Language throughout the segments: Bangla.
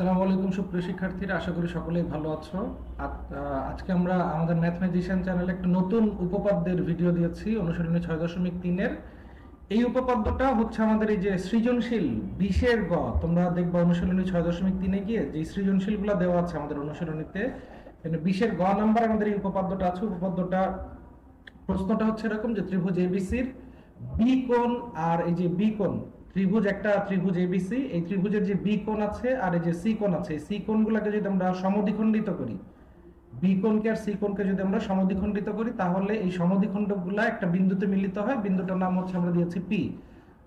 আসসালামু আলাইকুম সুপ্রিয় শিক্ষার্থীরা, আশা করি সকলেই ভালো আছো। আজকে আমরা আমাদের ম্যাথমেটিশিয়ান চ্যানেলে একটা নতুন উপপাদ্যের ভিডিও দিয়েছি, অনুশীলনী 6.3-এর। এই উপপাদ্যটা হচ্ছে আমাদের এই যে সৃজনশীল 20-এর গ। তোমরা দেখবা অনুশীলনী 6.3-এ গিয়ে যে সৃজনশীলগুলো দেওয়া আছে আমাদের অনুশীলনীতে, 20-এর গ নাম্বার আমাদের এই উপপাদ্যটা আছে। উপপাদ্যটা প্রশ্নটা হচ্ছে এরকম যে ত্রিভুজ এবিসির বি কোণ আর এই যে বি কোণ, একটা ত্রিভুজ এবিসি, এই ত্রিভুজের যে বি কোণ আছে আর এই যে সি কোণ আছে, এই সি কোণগুলোকে যদি আমরা সমদ্বিখণ্ডিত করি, বি কোণকে আর সি কোণকে যদি আমরা সমদ্বিখণ্ডিত করি, তাহলে এই সমদ্বিখণ্ডকগুলা একটা বিন্দুতে মিলিত হয়। বিন্দুটার নাম হচ্ছে আমরা দিয়েছি পি।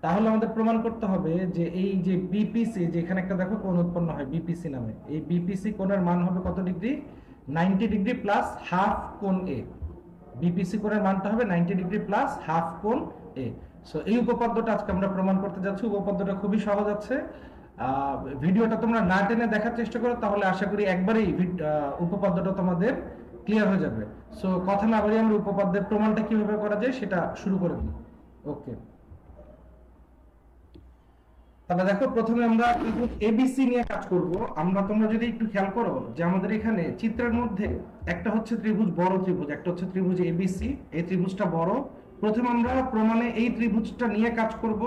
তাহলে আমাদের প্রমাণ করতে হবে যে এই যে বিপিসি, যে এখানে একটা দেখো কোণ উৎপন্ন হয় বিপিসি নামে, এই বিপিসি কোণের মান হবে কত ডিগ্রি? 90 ডিগ্রি প্লাস হাফ কোণ এ। বিপিসি কোণের মানটা হবে 90 ডিগ্রি প্লাস হাফ কোণ এ। সো এই উপপাদ্যটা আজকে আমরা প্রমাণ করতে যাচ্ছি। উপপাদ্যটা খুবই সহজ আছে। ভিডিওটা তোমরা না টেনে দেখার চেষ্টা করো, তাহলে আশা করি একবারেই উপপাদ্যটা তোমাদের ক্লিয়ার হয়ে যাবে। সো কথা না বাড়িয়ে আমরা উপপাদ্যের প্রমাণটা কিভাবে করা যায় সেটা শুরু করে দিই। ওকে, তাহলে দেখো প্রথমে আমরা ত্রিভুজ এবিসি নিয়ে কাজ করব। তোমরা যদি একটু খেয়াল করো যে আমাদের এখানে চিত্রের মধ্যে একটা হচ্ছে ত্রিভুজ, বড় ত্রিভুজ, একটা হচ্ছে ত্রিভুজ এবিসি। এই ত্রিভুজটা বড়। প্রথমে আমরা প্রমাণে এই ত্রিভুজটা নিয়ে কাজ করব,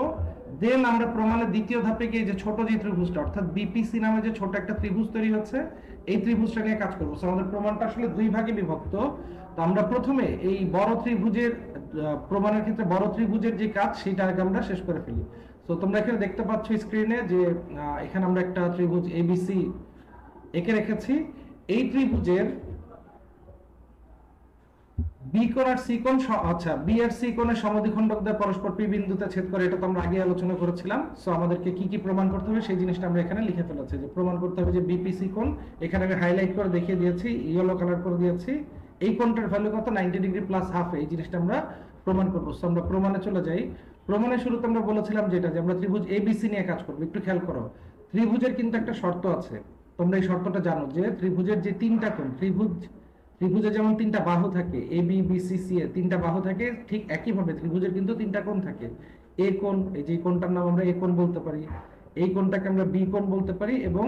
দেন আমরা প্রমাণে দ্বিতীয় ধাপে গিয়ে যে ছোট যে ত্রিভুজটা অর্থাৎ বিপিসি নামে যে ছোট একটা ত্রিভুজ তৈরি হচ্ছে, এই ত্রিভুজটা নিয়ে কাজ করব। আমাদের প্রমাণটা আসলে দুই ভাগে বিভক্ত। তো আমরা প্রথমে এই বড় ত্রিভুজের প্রমাণের ক্ষেত্রে বড় ত্রিভুজের যে কাজ সেটা আগে আমরা শেষ করে ফেলি। তো তোমরা এখানে দেখতে পাচ্ছ স্ক্রিনে যে এখানে আমরা একটা ত্রিভুজ এবিসি এঁকে রেখেছি। এই ত্রিভুজের বি কোণ আর সি কোণ, আচ্ছা বি আর সি কোণের সমদ্বিখণ্ডক দ্বয় পরস্পর পি বিন্দুতে ছেদ করে, এটা তো আমরা আগে আলোচনা করেছিলাম। সো আমাদেরকে কি কি প্রমাণ করতে হবে সেই জিনিসটা আমরা এখানে লিখে ফেলেছি। যে প্রমাণ করতে হবে যে বিপিসি কোণ, এখানে আমি হাইলাইট করে দেখিয়ে দিয়েছি, ইয়েলো কালার করে দিয়েছি। এই কোণটার ভ্যালু কত? 90 ডিগ্রি প্লাস হাফ। এই জিনিসটা আমরা প্রমাণ করব। সো আমরা প্রমাণে চলে যাই। প্রমাণের শুরুতে আমরা বলেছিলাম যেটা যে আমরা ত্রিভুজ এবিসি নিয়ে কাজ করব। একটু খেয়াল করো, ত্রিভুজের কিন্তু একটা শর্ত আছে। তোমরা এই শর্তটা জানো যে ত্রিভুজের যে তিনটা কোণ, ত্রিভুজে যেমন তিনটা বাহু থাকে, A B B C C এ তিনটা বাহু থাকে, ঠিক একইভাবে ত্রিভুজের কিন্তু তিনটা কোণ থাকে। এ কোণ, এই যে কোণটার নাম আমরা এ কোণ বলতে পারি, এই কোণটাকে আমরা বি কোণ বলতে পারি, এবং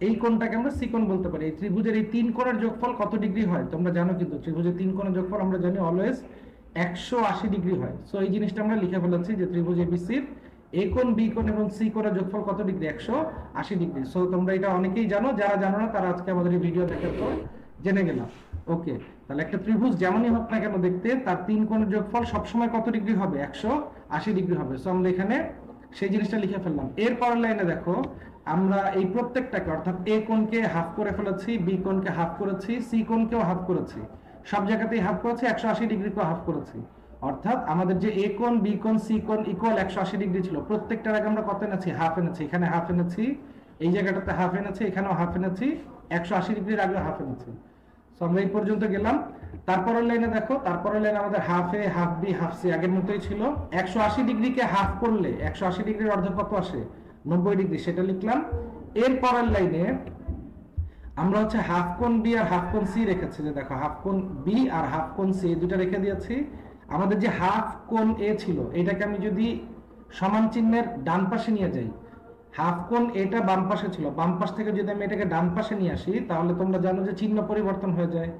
এই কোণটাকে আমরা সি কোণ বলতে পারি। এই ত্রিভুজের এই তিন কোণের যোগফল কত ডিগ্রি হয় তোমরা জানো, কিন্তু ত্রিভুজের তিন কোণের যোগফল আমরা জানি অলওয়েজ 180 ডিগ্রি হয়। সো এই জিনিসটা আমরা লিখে ফেলেছি যে ত্রিভুজ এবিসির এ কোণ, বি কোণ এবং সি কোণের যোগফল কত ডিগ্রি? 180 ডিগ্রি। সো তোমরা এটা অনেকেই জানো, যারা জানো না তারা আজকে আমাদের এই ভিডিও দেখার পর জেনে গেলাম। ওকে, তাহলে একটা ত্রিভুজ যেমনই হোক না কেন দেখতে, তার তিন কোণের যোগফল সবসময় কত ডিগ্রি হবে? 180 ডিগ্রি হবে। সো আমরা এখানে সেই জিনিসটা লিখে ফেললাম। এর পরের লাইনে দেখো, আমরা এই প্রত্যেকটাকে অর্থাৎ এ কোণকে হাফ করে ফেলেছি, বি কোণকে হাফ করেছি, সি কোণকেও হাফ করেছি, সব জায়গাতেই হাফ করেছি, 180 ডিগ্রিকেও হাফ করেছি। অর্থাৎ আমাদের যে এ কোণ, বি কোণ, সি কোণ ইকুয়াল 180 ডিগ্রি ছিল, প্রত্যেকটার আগে আমরা কত এনেছি? হাফ এনেছি। এখানে হাফ এনেছি, এই জায়গাটাতে হাফ এনেছি, এখানেও হাফ এনেছি, 180 ডিগ্রির আগে হাফ এনেছি। সো আমরা এই পর্যন্ত গেলাম। তারপরের লাইনে দেখো, তারপরের লাইনে আমাদের হাফ এ, হাফ বি, হাফ সি আগের মতোই ছিল। 180 ডিগ্রিকে হাফ করলে 180 ডিগ্রির অর্ধ কত আসে? 90 ডিগ্রি, সেটা লিখলাম। এর পরের লাইনে আমরা হচ্ছে হাফ কোণ বি আর হাফ কোণ সি রেখেছি। যে দেখো হাফ কোণ বি আর হাফ কোণ সি দুটো রেখে দিয়েছি। আমাদের যে হাফ কোণ এ ছিল, এটাকে আমি যদি সমান চিহ্নের ডান পাশে নিয়ে যাই, হাফ কোণ এটা বাম পাশে ছিল, বাম পাশ থেকে যদি আমি এটাকে ডান পাশে নিয়ে আসি, তাহলে তোমরা জানো যে চিহ্ন পরিবর্তন হয়ে যায়।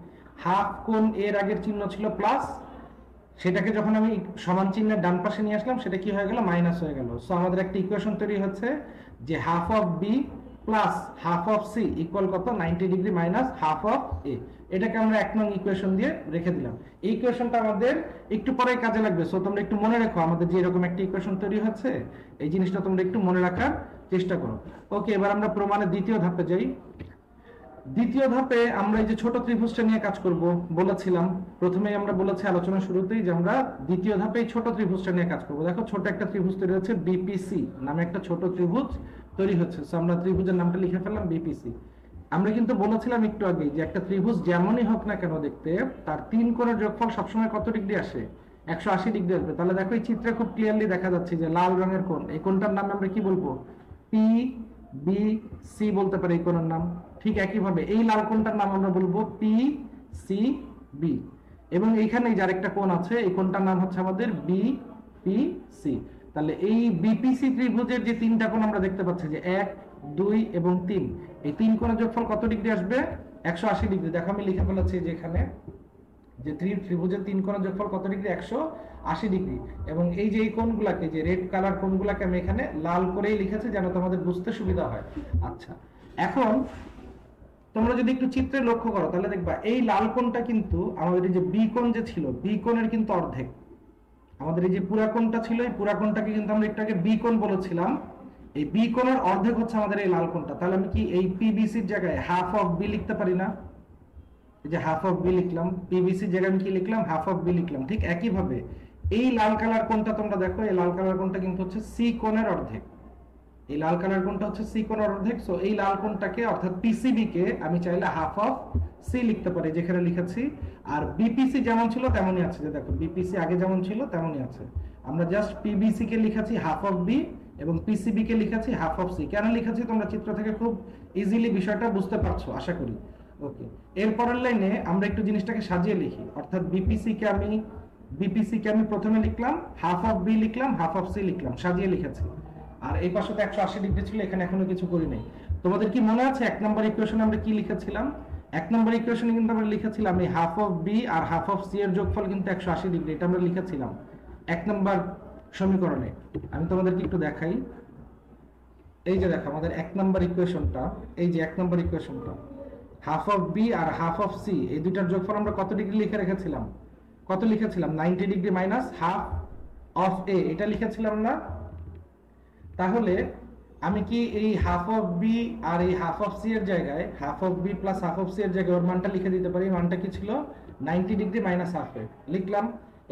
হাফ কোণ এর আগের চিহ্ন ছিল প্লাস, সেটাকে যখন আমি সমান চিহ্নের ডান পাশে নিয়ে আসলাম, সেটা কি হয়ে গেল? মাইনাস হয়ে গেল। সো আমাদের একটা ইকুয়েশন তৈরি হচ্ছে যে half of b plus half of c equal কত? 90 degree minus half of a. এটাকে আমরা 1 নং ইকুয়েশন দিয়ে রেখে দিলাম। এই ইকুয়েশনটা আমাদের একটু পরে কাজে লাগবে। সো তোমরা একটু মনে রাখো, আমাদের যে এরকম একটা ইকুয়েশন তৈরি হচ্ছে, এই জিনিসটা তোমরা একটু মনে রাখার চেষ্টা করো। ওকে, এবার আমরা প্রমাণের দ্বিতীয় ধাপে যাই। দ্বিতীয় ধাপে আমরা এই যে ছোট ত্রিভুজটা নিয়ে কাজ করব বলেছিলাম। প্রথমেই আমরা বলেছি আলোচনা শুরুতেই যে আমরা দ্বিতীয় ধাপে এই ছোট ত্রিভুজটা নিয়ে কাজ করব। দেখো ছোট একটা ত্রিভুজ তৈরি হচ্ছে, বিপিসি নামে একটা ছোট ত্রিভুজ তৈরি হচ্ছে। সো আমরা ত্রিভুজের নামটা লিখে ফেললাম বিপিসি। আমরা কিন্তু বলেছিলাম একটু আগে যে একটা ত্রিভুজ যেমনই হোক না কেন দেখতে, তার তিন কোণের যোগফল সবসময় কত ডিগ্রি আসে? 180 ডিগ্রি আসবে। তাহলে দেখো এই চিত্রে খুব ক্লিয়ারলি দেখা যাচ্ছে যে লাল রঙের কোণ, এই কোণটার নাম আমরা কি বলবো? পি বি সি বলতে পারি এই কোণের নাম। ঠিক একইভাবে এই লাল কোণটার নাম আমরা বলবো পি সি বি, এবং এইখানে যার একটা কোণ আছে, এই কোণটার নাম হচ্ছে আমাদের বি পি সি। তাহলে এই বিপিসি ত্রিভুজের যে তিনটা কোণ আমরা দেখতে পাচ্ছি, যে 1 2 এবং 3, এই তিন কোণের যোগফল কত ডিগ্রি আসবে? 180 ডিগ্রি। দেখো আমি লিখে ফেলেছি যে এখানে যে ত্রিভুজের তিন কোণের যোগফল কত ডিগ্রি? 180 ডিগ্রি। এবং এই যে এই কোণগুলোকে, যে রেড কালার কোণগুলোকে আমি এখানে লাল করেই লিখেছি যেন তোমাদের বুঝতে সুবিধা হয়। আচ্ছা, এখন তোমরা যদি একটু চিত্রে লক্ষ্য করো তাহলে দেখবা এই লাল কোণটা কিন্তু আমাদের এই যে বি কোণ যে ছিল, বি কোণের কিন্তু অর্ধেক। আমাদের এই যে পুরা কোণটা ছিল, এই পুরা কোণটাকে কিন্তু আমরা একটু আগে বি কোণ বলেছিলাম। এই বি কোণের অর্ধেক হচ্ছে আমাদের এই লাল কোণটা। তাহলে আমি কি এই পিবিসির জায়গায় হাফ অফ বি লিখতে পারি না? এই যে হাফ অফ বি লিখলাম, পিবিসির জায়গায় আমি কি লিখলাম? হাফ অফ বি লিখলাম। ঠিক একই ভাবে এই লাল কালার কোণটা তোমরা দেখো, এই লাল কালার কোণটা কিন্তু হচ্ছে সি কোণের অর্ধেক। এই লাল কালার কোণটা হচ্ছে সি কোণের অর্ধেক। সো এই লাল কোণটাকে অর্থাৎ পিসিবি কে আমি চাইলে হাফ অফ সি লিখতে পারি, যেখানে লিখেছি। আর বিপিসি যেমন ছিল তেমনই আছে, যে দেখো বিপিসি আগে যেমন ছিল তেমনই আছে। আমরা জাস্ট পিবিসি কে লিখেছি হাফ অফ বি এবং পিসিবি কে লিখেছি হাফ অফ সি। কেন লিখেছি তোমরা চিত্র থেকে খুব ইজিলি বিষয়টা বুঝতে পারছো আশা করি। ওকে, এরপরের লাইনে আমরা একটু জিনিসটাকে সাজিয়ে লিখি। অর্থাৎ বিপিসি কে আমি প্রথমে লিখলাম, হাফ অফ বি লিখলাম, হাফ অফ সি লিখলাম, সাজিয়ে লিখেছি। আর এই পাশে তো 180 ডিগ্রি ছিল, এখানে এখনো কিছু করি নাই। তোমাদের কি মনে আছে 1 নম্বর ইকুয়েশনে আমরা কি লিখেছিলাম? 1 নম্বর ইকুয়েশনে কিন্তু আমরা লিখেছিলাম এই হাফ অফ বি আর হাফ অফ সি এর যোগফল কিন্তু 180 ডিগ্রি। এটা আমরা লিখেছিলাম 1 নম্বর সমীকরণে। আমি তোমাদেরকে একটু দেখাই। এই যে দেখো আমাদের 1 নম্বর ইকুয়েশনটা, এই যে 1 নম্বর ইকুয়েশনটা, হাফ অফ বি আর হাফ অফ সি এই দুইটার যোগফল আমরা কত ডিগ্রি লিখে রেখেছিলাম? কত লিখেছিলাম? 90 ডিগ্রি মাইনাস হাফ অফ এ, এটা লিখেছিলাম না? তাহলে আমি কি এই হাফ অফ বি আর এই হাফ অফ সি এর জায়গায়, half of b plus half of c এর জায়গায় ওর মানটা লিখে দিতে পারি? মানটা কি ছিল? 90 ডিগ্রি মাইনাস হাফ এ লিখলাম।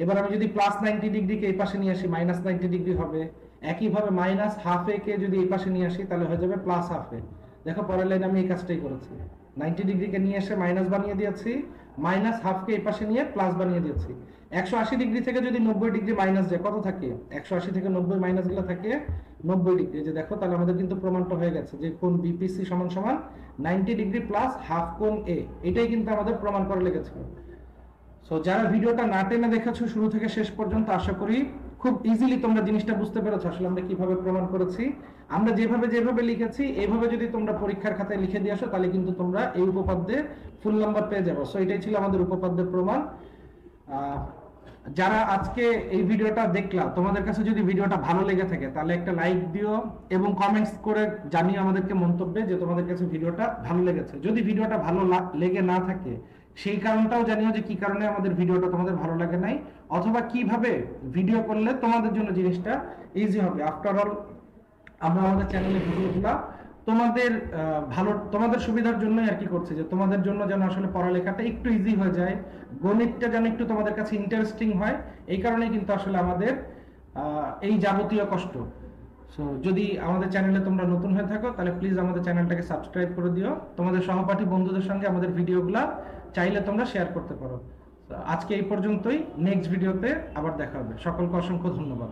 এবার আমি যদি প্লাস 90 ডিগ্রিকে এই পাশে নিয়ে আসি, মাইনাস 90 ডিগ্রি হবে। একইভাবে মাইনাস হাফ এ কে যদি এই পাশে নিয়ে আসি তাহলে হয়ে যাবে প্লাস হাফ এ। দেখো পরের লাইনে আমি এই কাজটাই করেছি, 90 ডিগ্রিকে নিয়ে এসে মাইনাস বানিয়ে দিয়েছি, মাইনাস হাফকে এই পাশে নিয়ে প্লাস বানিয়ে দিয়েছি। 180 ডিগ্রি থেকে যদি 90 ডিগ্রি মাইনাস যায় কত থাকে? 180 থেকে 90 মাইনাস গুলো থাকে 90 ডিগ্রি। যে দেখো তাহলে আমাদের কিন্তু প্রমাণটা হয়ে গেছে যে কোণ বিপিসি সমান সমান 90 ডিগ্রি প্লাস হাফ কোণ এ। এটাই কিন্তু আমাদের প্রমাণ করা লেগেছিল। সো যারা ভিডিওটা না টেনে দেখেছো শুরু থেকে শেষ পর্যন্ত, আশা করি খুব ইজিলি তোমরা জিনিসটা বুঝতে পেরেছো আসলে আমরা কিভাবে প্রমাণ করেছি। আমরা যেভাবে লিখেছি এইভাবে যদি তোমরা পরীক্ষার খাতায় লিখে দিয়ে আসো তাহলে কিন্তু তোমরা এই উপপাদ্যে ফুল নাম্বার পেয়ে যাবো। সো এটাই ছিল আমাদের উপপাদ্যের প্রমাণ। যারা আজকে এই ভিডিওটা দেখলা, তোমাদের কাছে যদি ভিডিওটা ভালো লেগে থাকে তাহলে একটা লাইক দিও এবং কমেন্টস করে জানিও আমাদেরকে মন্তব্যে যে তোমাদের কাছে ভিডিওটা ভালো লেগেছে। যদি ভিডিওটা ভালো লেগে না থাকে সেই কারণটাও জানিও যে কি কারণে আমাদের ভিডিওটা তোমাদের ভালো লাগে নাই, অথবা কিভাবে ভিডিও করলে তোমাদের জন্য জিনিসটা ইজি হবে। আফটার অল আমরা আমাদের চ্যানেলে ভিডিওগুলো তোমাদের তোমাদের সুবিধার জন্যই আর কি করছি, যে তোমাদের জন্য যেন আসলে পড়ালেখাটা একটু ইজি হয়ে যায়, গণিতটা যেন একটু তোমাদের কাছে ইন্টারেস্টিং হয়। এই কারণেই কিন্তু আসলে আমাদের এই যাবতীয় কষ্ট। সো যদি আমাদের চ্যানেলে তোমরা নতুন হয়ে থাকো তাহলে প্লিজ আমাদের চ্যানেলটাকে সাবস্ক্রাইব করে দিও। তোমাদের সহপাঠী বন্ধুদের সঙ্গে আমাদের ভিডিওগুলো চাইলে তোমরা শেয়ার করতে পারো। আজকে এই পর্যন্তই, নেক্সট ভিডিওতে আবার দেখা হবে। সকলকে অসংখ্য ধন্যবাদ।